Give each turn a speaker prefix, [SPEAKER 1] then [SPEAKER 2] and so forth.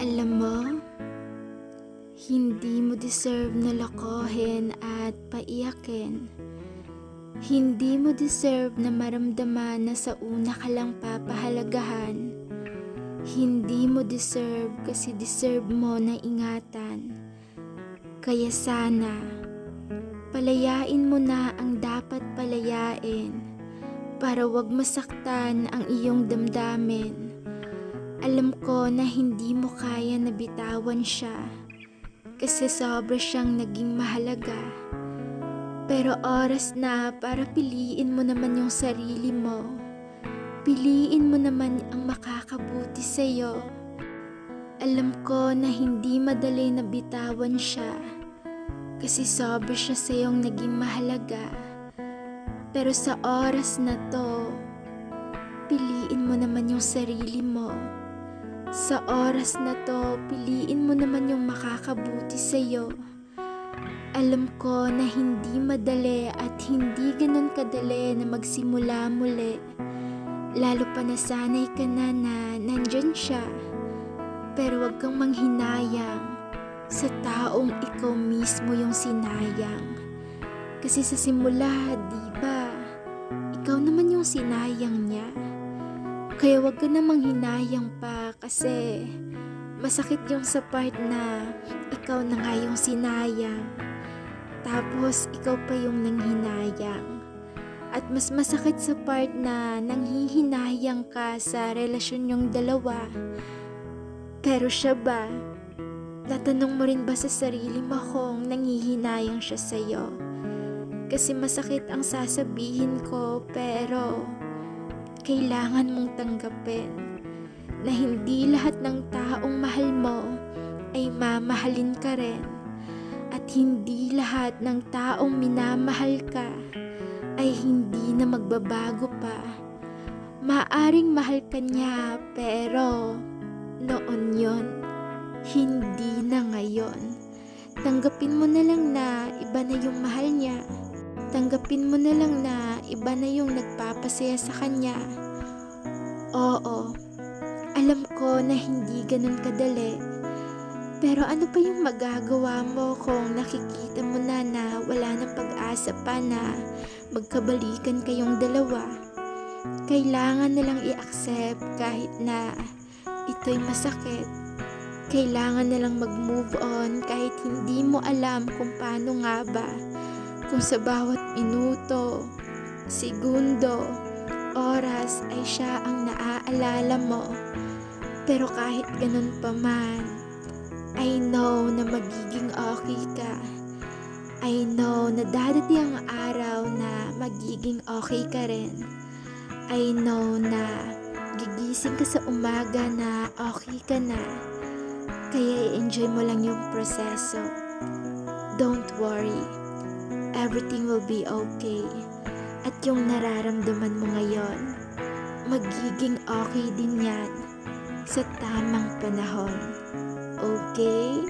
[SPEAKER 1] Alam mo, hindi mo deserve na lokohin at paiyakin. Hindi mo deserve na maramdaman na sa una ka lang papahalagahan. Hindi mo deserve kasi deserve mo na ingatan. Kaya sana, palayain mo na ang dapat palayain para wag masaktan ang iyong damdamin. Alam ko na hindi mo kaya na bitawan siya kasi sobra siyang naging mahalaga. Pero oras na para piliin mo naman yung sarili mo. Piliin mo naman ang makakabuti sa'yo. Alam ko na hindi madali na bitawan siya kasi sobra siya sa'yong naging mahalaga. Pero sa oras na to, piliin mo naman yung sarili mo. Sa oras na to, piliin mo naman yung makakabuti sa'yo. Alam ko na hindi madali at hindi ganun kadali na magsimula muli. Lalo pa na sanay ka na nandyan siya. Pero wag kang manghinayang sa taong ikaw mismo yung sinayang. Kasi sa simula, diba, ikaw naman yung sinayang niya. Kaya wag ka namang hinayang pa kasi masakit yung sa part na ikaw na nga yung sinayang. Tapos ikaw pa yung nanghinayang. At mas masakit sa part na nanghihinayang ka sa relasyon yung dalawa. Pero siya ba? Natanong mo rin ba sa sarili mo kung nanghihinayang siya sa'yo? Kasi masakit ang sasabihin ko pero kailangan mong tanggapin na hindi lahat ng taong mahal mo ay mamahalin ka rin. At hindi lahat ng taong minamahal ka ay hindi na magbabago pa. Maaring mahal ka niya pero noon yon, hindi na ngayon. Tanggapin mo na lang na iba na yung mahal niya. Tanggapin mo na lang na iba na yung nagpapasaya sa kanya. Oo, alam ko na hindi ganun kadali. Pero ano pa yung magagawa mo kung nakikita mo na wala nang pag-asa pa na magkabalikan kayong dalawa? Kailangan na lang i-accept kahit na ito'y masakit. Kailangan na lang mag-move on kahit hindi mo alam kung paano nga ba. Kung sa bawat minuto, segundo, oras ay siya ang naaalala mo. Pero kahit ganun pa man, I know na magiging okay ka. I know na dadating ang araw na magiging okay ka rin. I know na gigising ka sa umaga na okay ka na. Kaya i-enjoy mo lang yung proseso. Don't worry. Everything will be okay. At yung nararamdaman mo ngayon, magiging okay din yan sa tamang panahon. Okay?